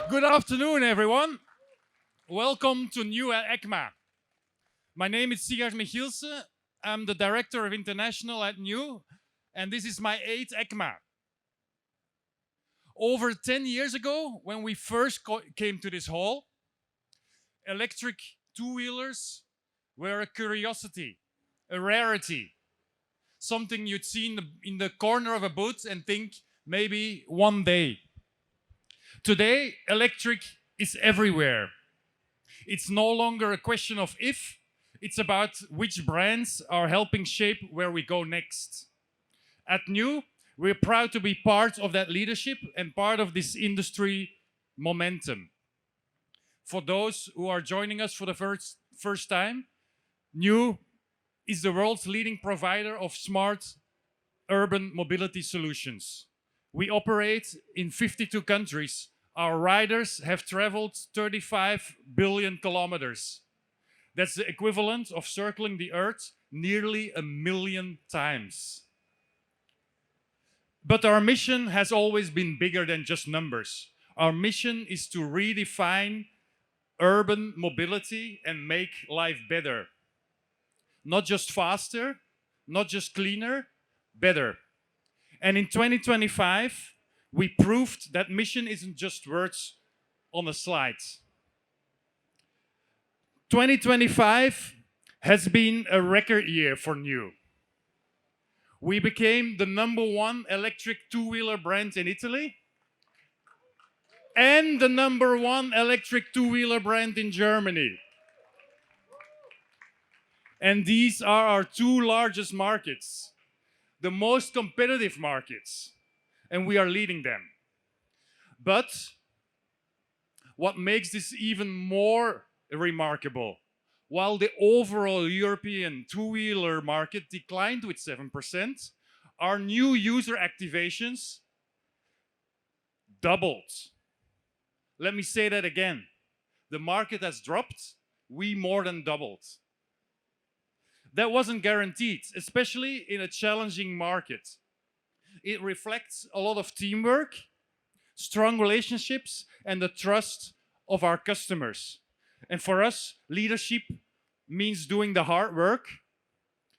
Good afternoon, everyone. Welcome to new EICMA. My name is Sigurd Michielsen. I'm the Director of International at New, and this is my 8th EICMA. Over 10 years ago, when we first came to this hall, electric two-wheelers were a curiosity, a rarity, something you'd see in the corner of a booth and think maybe one day. Today, electric is everywhere. It's no longer a question of if, it's about which brands are helping shape where we go next. At New, we're proud to be part of that leadership and part of this industry momentum. For those who are joining us for the first time, New is the world's leading provider of smart urban mobility solutions. We operate in 52 countries. Our riders have traveled 35 billion kilometers. That's the equivalent of circling the Earth nearly 1 million times. But our mission has always been bigger than just numbers. Our mission is to redefine urban mobility and make life better. Not just faster, not just cleaner, better. And in 2025, we proved that mission isn't just words on a slide. 2025 has been a record year for New. We became the #1 electric two-wheeler brand in Italy and the #1 electric two-wheeler brand in Germany. And these are our two largest markets, the most competitive markets, and we are leading them. But what makes this even more remarkable, while the overall European two-wheeler market declined with 7%, our new user activations doubled. Let me say that again. The market has dropped, we more than doubled. That wasn't guaranteed, especially in a challenging market. It reflects a lot of teamwork, strong relationships, and the trust of our customers. And for us, leadership means doing the hard work,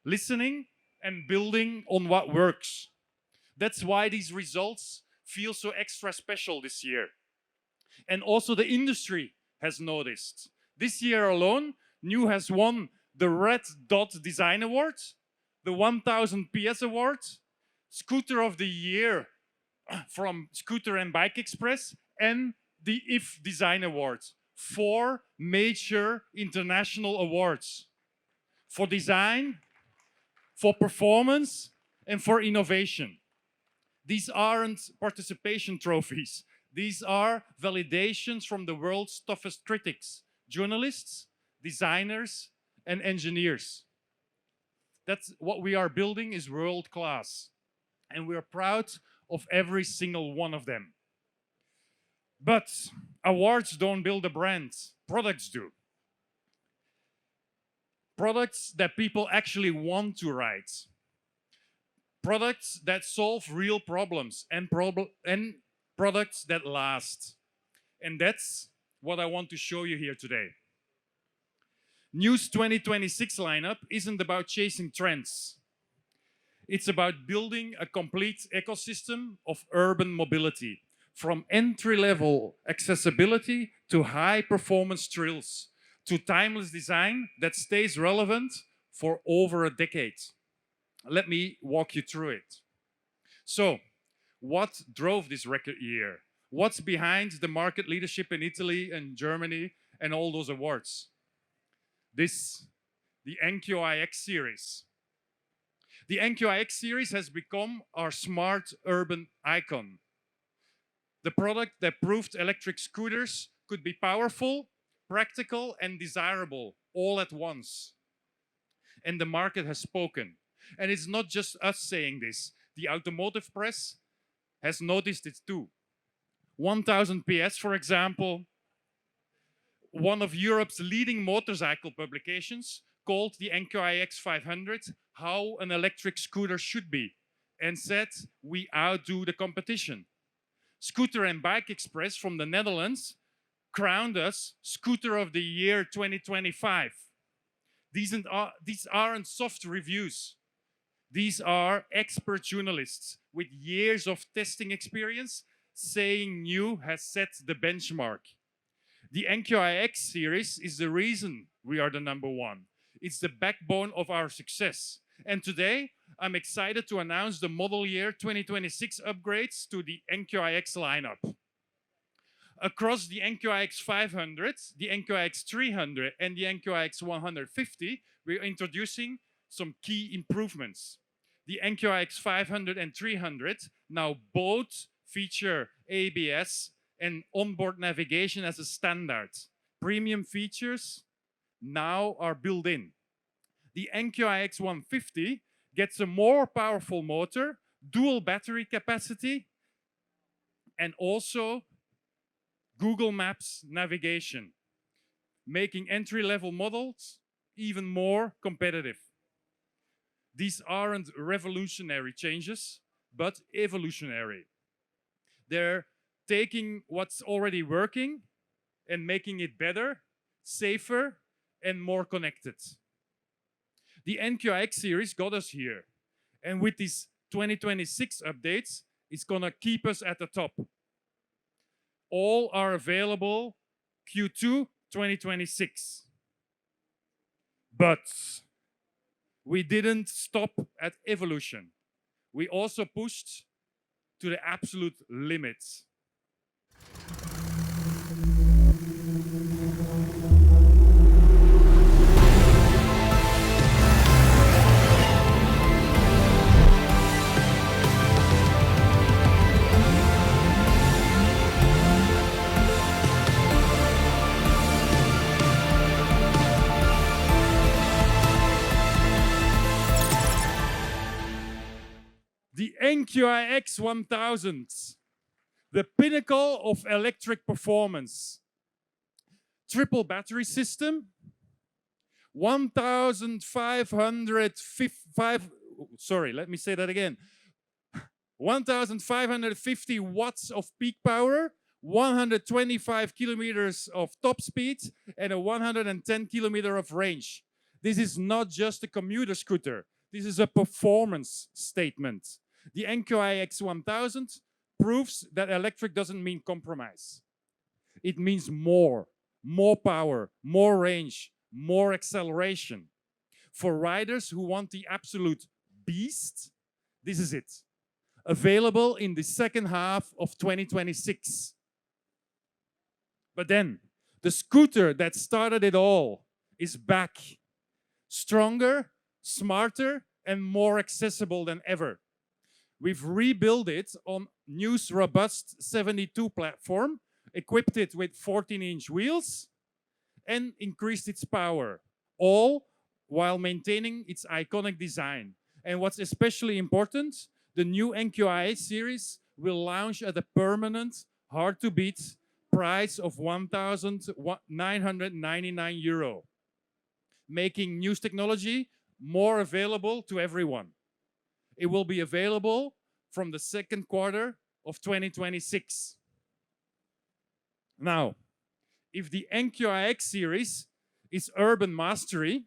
listening, and building on what works. That's why these results feel so extra special this year. And also the industry has noticed. This year alone, New has won the Red Dot Design Award, the 1000 PS Award, Scooter of the Year from Scooter and Bike Express, and the IF Design Award. 4 major international awards for design, for performance, and for innovation. These aren't participation trophies. These are validations from the world's toughest critics, journalists, designers, and engineers. That's what we are building is world class. And we're proud of every single one of them. But awards don't build a brand, products do. Products that people actually want to write. Products that solve real problems and products that last. And that's what I want to show you here today. New's 2026 lineup isn't about chasing trends. It's about building a complete ecosystem of urban mobility, from entry-level accessibility to high-performance thrills, to timeless design that stays relevant for over a decade. Let me walk you through it. So, what drove this record year? What's behind the market leadership in Italy and Germany and all those awards? The NQiX-Series. The NQiX-Series has become our smart urban icon. The product that proved electric scooters could be powerful, practical, and desirable all at once. And the market has spoken. And it's not just us saying this. The automotive press has noticed it too. 1000 PS, for example, one of Europe's leading motorcycle publications called the NQiX 500 how an electric scooter should be and said we outdo the competition. Scooter and Bike Express from the Netherlands crowned us Scooter of the Year 2025. These aren't soft reviews. These are expert journalists with years of testing experience saying new has set the benchmark. The NQiX-Series is the reason we are the #1. It's the backbone of our success. And today, I'm excited to announce the model year 2026 upgrades to the NQiX lineup. Across the NQiX 500, the NQiX 300, and the NQiX 150, we're introducing some key improvements. The NQiX 500 and 300 now both feature ABS and onboard navigation as a standard. Premium features now are built in. The NQiX 150 gets a more powerful motor, dual battery capacity, and also Google Maps navigation, making entry-level models even more competitive. These aren't revolutionary changes, but evolutionary. They're taking what's already working and making it better, safer, and more connected. The NQiX series got us here. And with these 2026 updates, it's gonna keep us at the top. All are available Q2 2026. But we didn't stop at evolution. We also pushed to the absolute limits. The NQiX 1000, the pinnacle of electric performance. Triple battery system, 1,550 watts of peak power, 125 kilometers of top speed, and a 110 kilometer of range. This is not just a commuter scooter. This is a performance statement. The NQiX 1000 proves that electric doesn't mean compromise. It means more power, more range, more acceleration. For riders who want the absolute beast, this is it. Available in the second half of 2026. But then, the scooter that started it all is back. Stronger, smarter, and more accessible than ever. We've rebuilt it on New's robust 72 platform, equipped it with 14-inch wheels, and increased its power, all while maintaining its iconic design. And what's especially important, the new XQi-Series will launch at a permanent, hard-to-beat price of €1,999, making New's technology more available to everyone. It will be available from the second quarter of 2026. Now, if the NQiX series is urban mastery,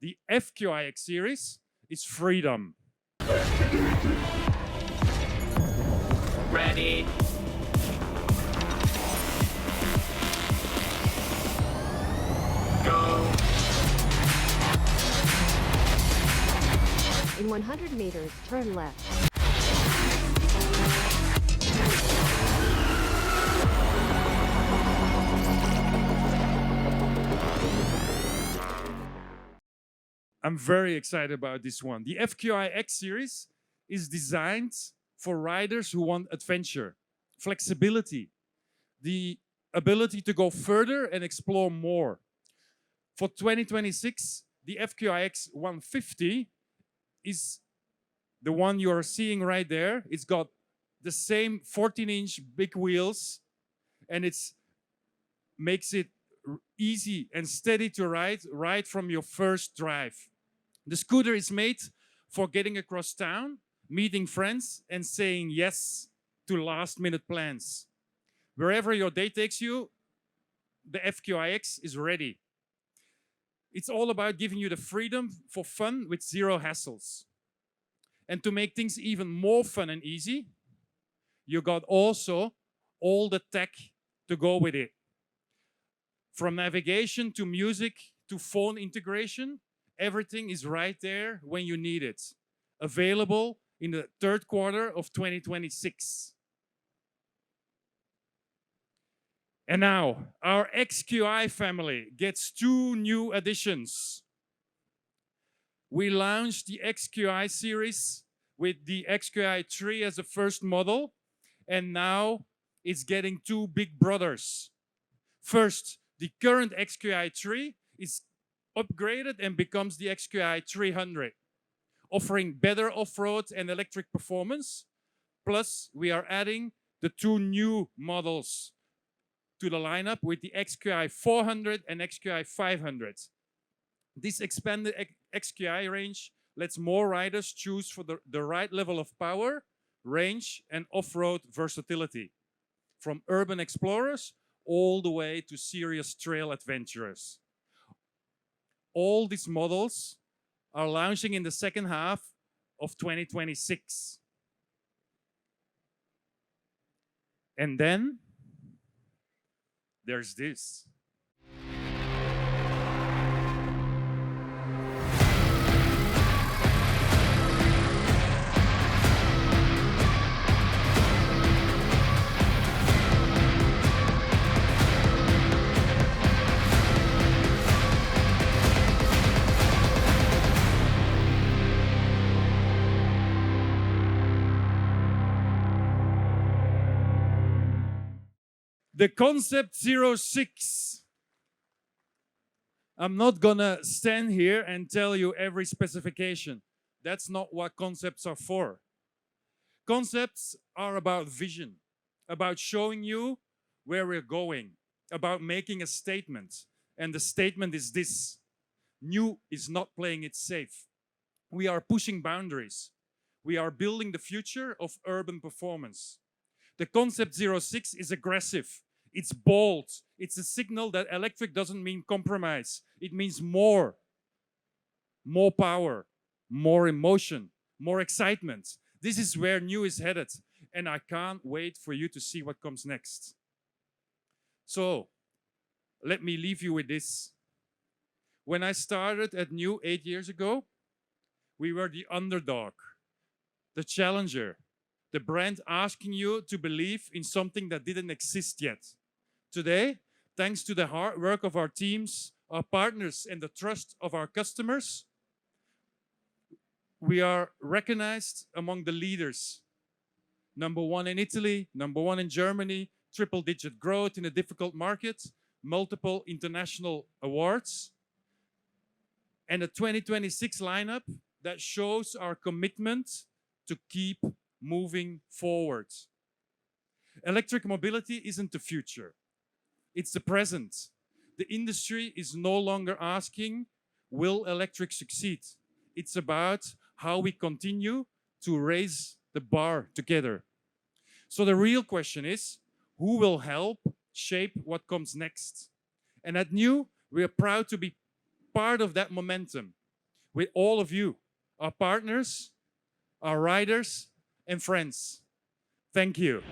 the FQiX series is freedom. Ready. Go. In 100 meters, turn left. I'm very excited about this one. The FQiX series is designed for riders who want adventure, flexibility, the ability to go further and explore more. For 2026, the FQiX 150 is the one you are seeing right there. It's got the same 14-inch big wheels, and it makes it easy and steady to ride right from your first drive. The scooter is made for getting across town, meeting friends, and saying yes to last-minute plans. Wherever your day takes you, the FQiX is ready. It's all about giving you the freedom for fun with zero hassles. And to make things even more fun and easy, you got also all the tech to go with it. From navigation to music to phone integration, everything is right there when you need it. Available in the third quarter of 2026. And now, our XQi family gets 2 new additions. We launched the XQi-Series with the XQi3 as the first model, and now it's getting 2 big brothers. First, the current XQi3 is upgraded and becomes the XQi300, offering better off-road and electric performance. Plus, we are adding the 2 new models to the lineup with the XQi400 and XQi500. This expanded XQi range lets more riders choose for the right level of power, range, and off-road versatility, from urban explorers all the way to serious trail adventurers. All these models are launching in the second half of 2026. And then there's this. The Concept 06. I'm not gonna stand here and tell you every specification. That's not what concepts are for. Concepts are about vision, about showing you where we're going, about making a statement. And the statement is this: NIU is not playing it safe. We are pushing boundaries. We are building the future of urban performance. The Concept 06 is aggressive. It's bold. It's a signal that electric doesn't mean compromise. It means more. More power, more emotion, more excitement. This is where NIU is headed. And I can't wait for you to see what comes next. So, let me leave you with this. When I started at NIU 8 years ago, we were the underdog, the challenger, the brand asking you to believe in something that didn't exist yet. Today, thanks to the hard work of our teams, our partners, and the trust of our customers, we are recognized among the leaders. #1 in Italy, #1 in Germany, triple-digit growth in a difficult market, multiple international awards, and a 2026 lineup that shows our commitment to keep moving forward. Electric mobility isn't the future. It's the present. The industry is no longer asking, will electric succeed? It's about how we continue to raise the bar together. So the real question is, who will help shape what comes next? And at NIU, we are proud to be part of that momentum with all of you, our partners, our riders, and friends. Thank you.